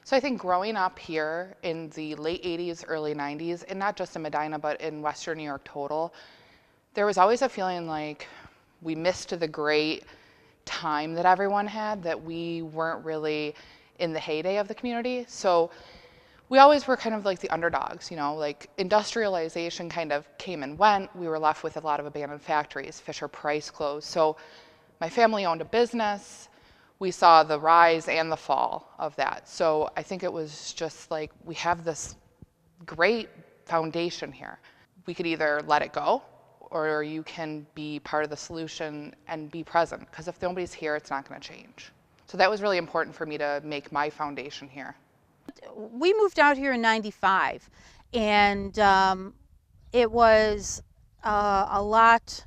So I think growing up here in the late 80s, early 90s, and not just in Medina, but in Western New York total, there was always a feeling like we missed the great time that everyone had, that we weren't really in the heyday of the community. So we always were kind of like the underdogs, like industrialization kind of came and went. We were left with a lot of abandoned factories. Fisher Price closed. So my family owned a business. We saw the rise and the fall of that. So I think it was just like, we have this great foundation here. We could either let it go, or you can be part of the solution and be present. Because if nobody's here, it's not going to change. So that was really important for me to make my foundation here. We moved out here in '95, and it was a lot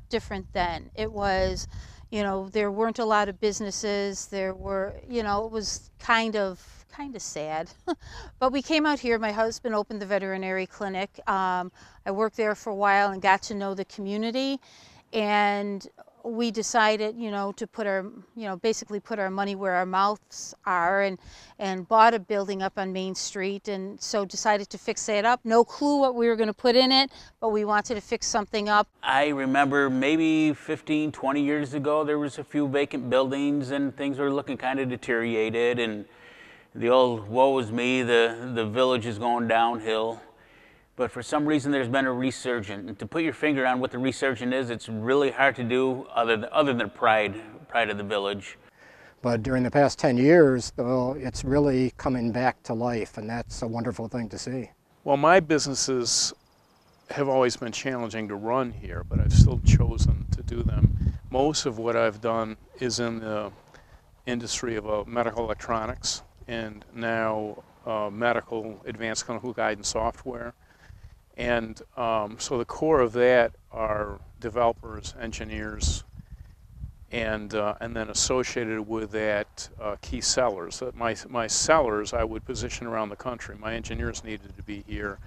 different then. It was, there weren't a lot of businesses. There were, it was kind of sad. But we came out here. My husband opened the veterinary clinic. I worked there for a while and got to know the community, and we decided, to put our, basically put our money where our mouths are, and bought a building up on Main Street, and so decided to fix that up. No clue what we were going to put in it, but we wanted to fix something up. I remember maybe 15, 20 years ago, there was a few vacant buildings and things were looking kind of deteriorated, and the old woe is me, the village is going downhill. But for some reason, there's been a resurgence. And to put your finger on what the resurgence is, it's really hard to do other than pride of the village. But during the past 10 years, though, it's really coming back to life, and that's a wonderful thing to see. Well, my businesses have always been challenging to run here, but I've still chosen to do them. Most of what I've done is in the industry of medical electronics, and now medical advanced clinical guidance software. And so the core of that are developers, engineers, and then associated with that key sellers. My sellers I would position around the country. My engineers needed to be here,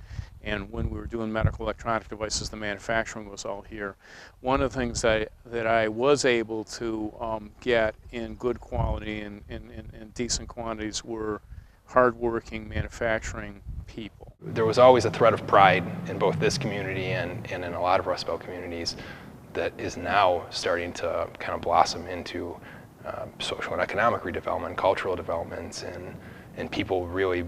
and when we were doing medical electronic devices, the manufacturing was all here. One of the things that I was able to get in good quality and in decent quantities were hardworking manufacturing people. There was always a thread of pride in both this community and in a lot of Rust Belt communities that is now starting to kind of blossom into social and economic redevelopment, cultural developments, and people really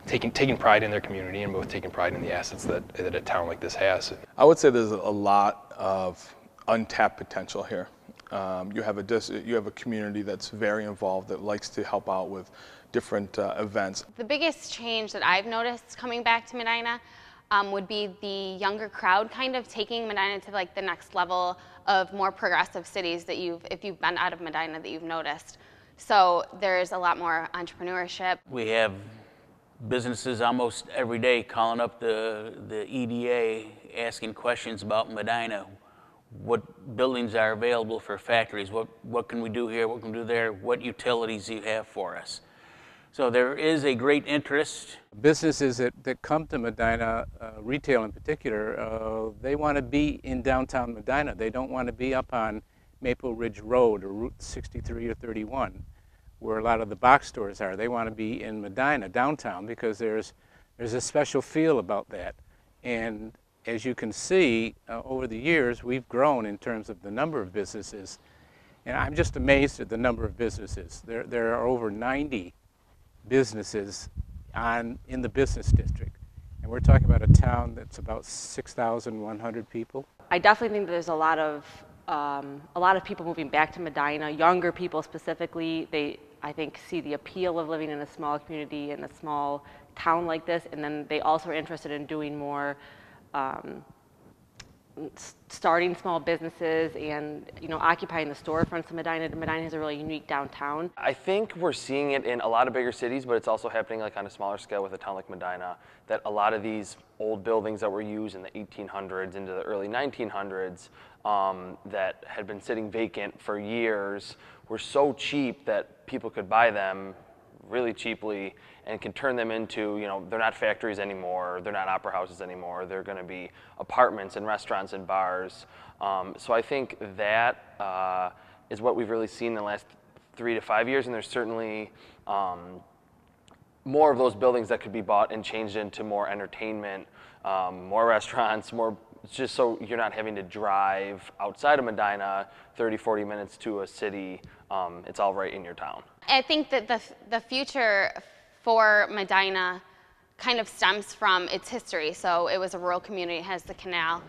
taking pride in their community and both taking pride in the assets that a town like this has. I would say there's a lot of untapped potential here. You have a community that's very involved, that likes to help out with different events. The biggest change that I've noticed coming back to Medina would be the younger crowd kind of taking Medina to like the next level of more progressive cities that if you've been out of Medina, that you've noticed. So there's a lot more entrepreneurship. We have businesses almost every day calling up the EDA, asking questions about Medina. What buildings are available for factories? What can we do here? What can we do there? What utilities do you have for us? So there is a great interest. Businesses that come to Medina, retail in particular, they want to be in downtown Medina. They don't want to be up on Maple Ridge Road or Route 63 or 31, where a lot of the box stores are. They want to be in Medina, downtown, because there's a special feel about that. And as you can see, over the years, we've grown in terms of the number of businesses. And I'm just amazed at the number of businesses. There are over 90 businesses in the business district. And we're talking about a town that's about 6,100 people. I definitely think there's a lot of people moving back to Medina, younger people specifically. They, I think, see the appeal of living in a small community, in a small town like this, and then they also are interested in doing more starting small businesses and occupying the storefronts of Medina. Medina has a really unique downtown. I think we're seeing it in a lot of bigger cities, but it's also happening like on a smaller scale with a town like Medina, that a lot of these old buildings that were used in the 1800s into the early 1900s that had been sitting vacant for years were so cheap that people could buy them really cheaply and can turn them into, they're not factories anymore, they're not opera houses anymore, they're going to be apartments and restaurants and bars. So I think that is what we've really seen in the last 3 to 5 years, and there's certainly more of those buildings that could be bought and changed into more entertainment, more restaurants, more, just so you're not having to drive outside of Medina 30, 40 minutes to a city. It's all right in your town. I think that the future for Medina kind of stems from its history. So it was a rural community, it has the canal,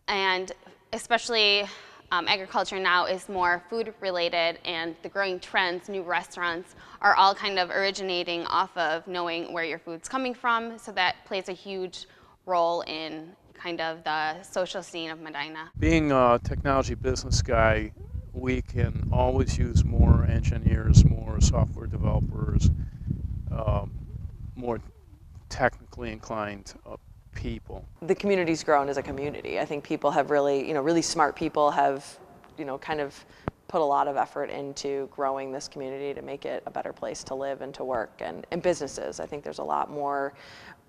and especially agriculture now is more food related, and the growing trends, new restaurants, are all kind of originating off of knowing where your food's coming from. So that plays a huge role in kind of the social scene of Medina. Being a technology business guy, we can always use more engineers, more software developers, more technically inclined people. The community's grown as a community. I think people have really, really smart people have, kind of put a lot of effort into growing this community to make it a better place to live and to work, and businesses. I think there's a lot more,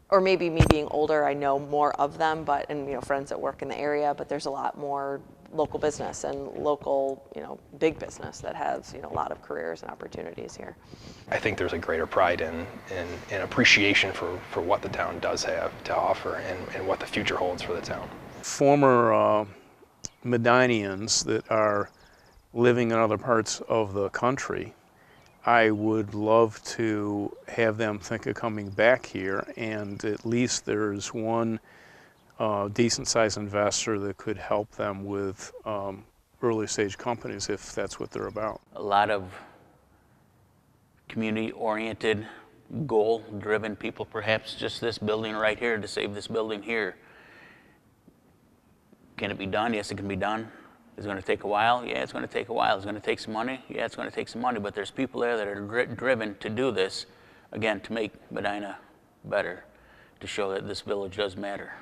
or maybe me being older, I know more of them, but, and friends that work in the area, but there's a lot more local business and local, big business that has, a lot of careers and opportunities here. I think there's a greater pride in appreciation for what the town does have to offer and what the future holds for the town. Former Medinians that are living in other parts of the country, I would love to have them think of coming back here, and at least there's one decent-sized investor that could help them with early-stage companies if that's what they're about. A lot of community-oriented, goal-driven people, perhaps just this building right here to save this building here. Can it be done? Yes, it can be done. Is it going to take a while? Yeah, it's going to take a while. Is it going to take some money? Yeah, it's going to take some money, but there's people there that are driven to do this, again, to make Medina better, to show that this village does matter.